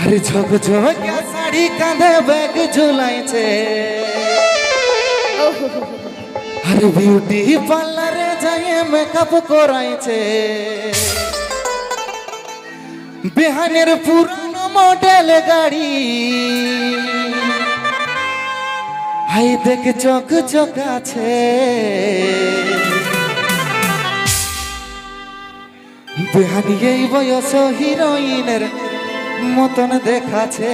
আরে ঝকঝকে শাড়ি কাঁধে ব্যাগ ঝুলাইছে, আরে বিউটি পার্লারে যাই মেকআপ করাইছে, বিহানের পুরানো মডেল গাড়ি হাই দেখ চকচক আছে, বিহানি এই বয়স হিরোইনের মতন দেখাছে।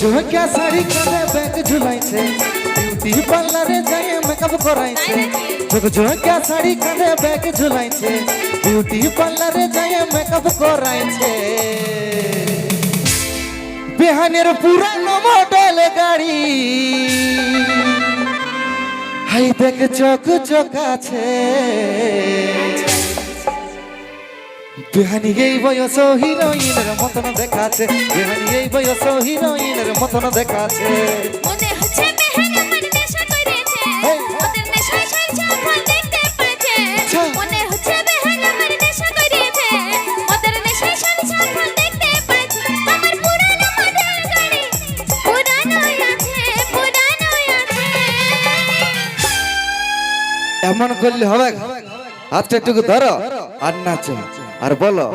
ঝকঝকে শাড়ি কাঁধে ব্যাগ ঝুলাইছে, বিউটি পার্লারে যাই মেকআপ করাইছে, ঝকঝকে শাড়ি কাঁধে ব্যাগ ঝুলাইছে, বিউটি পার্লারে যাই মেকআপ করাইছে, বিহানের পুরানো মডেল গাড়ি হাই দেখ চকচক আছে, বিহানি এই বয়স হিরোইনের মতন দেখাচ্ছে, বিহানি এই বয়স হিরোইনের মতন দেখাচ্ছে। মনে হচ্ছে বেহান আমার নেশা করেছে, ওদের নেশায় সাইজা ফল দেখতে পাচ্ছে। মনে হচ্ছে বেহান আমার নেশা করেছে, ওদের নেশায় সাইজা ফল দেখতে পাচ্ছে। আমার পুরানো মডেল গাড়ি পুরানো আছে, পুরানো আছে। এমন করলে হবে, হাতটা একটু ধরো আর নাচো আর বলো,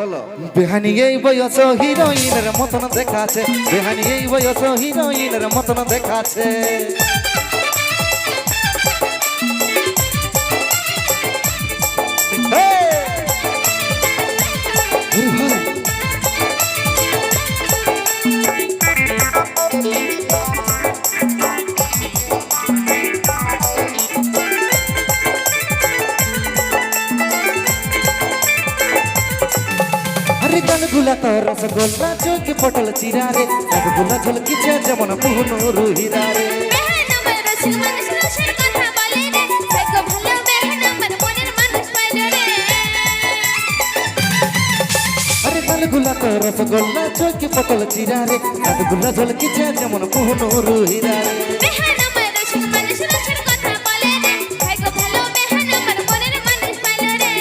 বিহানি এই বয়স হিরোইনের মতন দেখাচ্ছে, বিহানি এই বয়স হিরোইনের মতন দেখাচ্ছে। গানগুলা তো রসগোল্লা চোখে পটল চিরা রে, গানগুলা ঝলকিছে যেমন মোহনুর হীরা রে। বেহান আমার রসিক মানুষ রসের কথা বলে রে, ভাগ্য ভালো বেহান আমার মনের মানুষ পাইলো রে। আরে গানগুলা তো রসগোল্লা চোখে পটল চিরা রে, গানগুলা ঝলকিছে যেমন মোহনুর হীরা রে। বেহান আমার রসিক মানুষ রসের কথা বলে রে, ভাগ্য ভালো বেহান আমার মনের মানুষ পাইলো রে।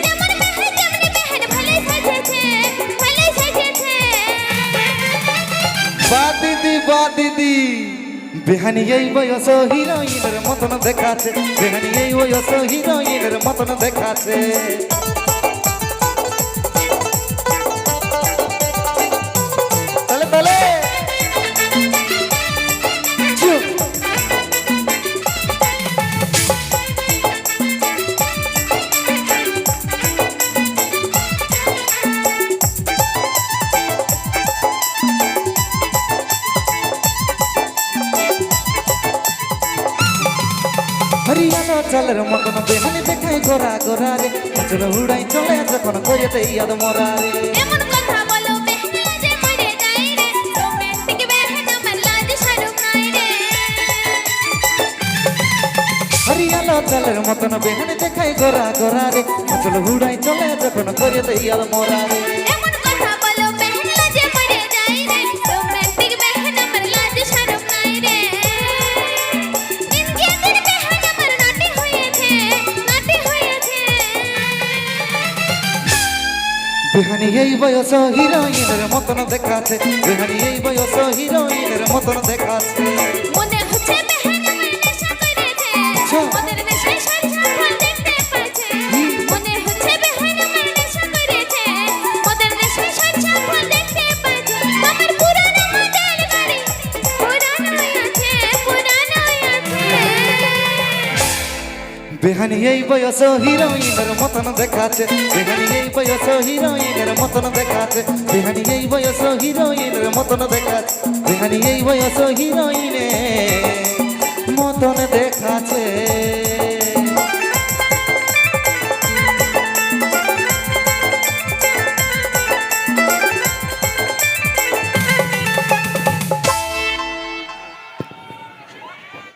যেমন বেহান তেমনি বেহান ভালোই সাজেছে, ভালোই সাজেছে। বা দিদি বা দিদি, বিহানি এই বয়স হিরোইনের মতন দেখাচ্ছে, বিহানি এই বয়স হিরোইনের মতন দেখাচ্ছে। তালে তালে চুপ। হরিয়ানা চালের মতন বেহানি দেখাই গোরা গোরা রে, চল উড়াই চলে যখন করেতে ইয়াদ মরা রে। এমন কথা বলো বেহান লাজে মরে যায় রে, রোমান্টিক বেহান আমার লাজ শরম নাই রে। হরিয়ানা চালের মতন বেহানি দেখাই গোরা গোরা রে, চল উড়াই চলে যখন করেতে ইয়াদ মরা রে। এমন কথা বলো বেহান লাজে মরে যায় রে, রোমান্টিক বেহান আমার লাজ শরম নাই রে। দিনকে দিন বেহান আমার নাটি হয়েছে, নাটি হয়েছে। বিহানি এই বয়স হিরোইনের মতন দেখাচ্ছে, বিহানি এই বয়স হিরোইনের মতন দেখাচ্ছে। মনে হচ্ছে বেহান আমার নেশা করেছে, ওদের নেশায় সাইজা ফল দেখতে পাচ্ছে। মনে হচ্ছে বেহান আমার নেশা করেছে, ওদের নেশায় সাইজা ফল দেখতে পাচ্ছে। আমার পুরানো মডেল গাড়ি পুরানো আছে, পুরানো আছে। বিহানি এই বয়স হিরোইনের মতন দেখাচ্ছে, বিহানি এই বয়স হিরোইনের মতন দেখাচ্ছে, বিহানি এই বয়স হিরোইনের মতন দেখাচ্ছে, বিহানি এই বয়স হিরোইনের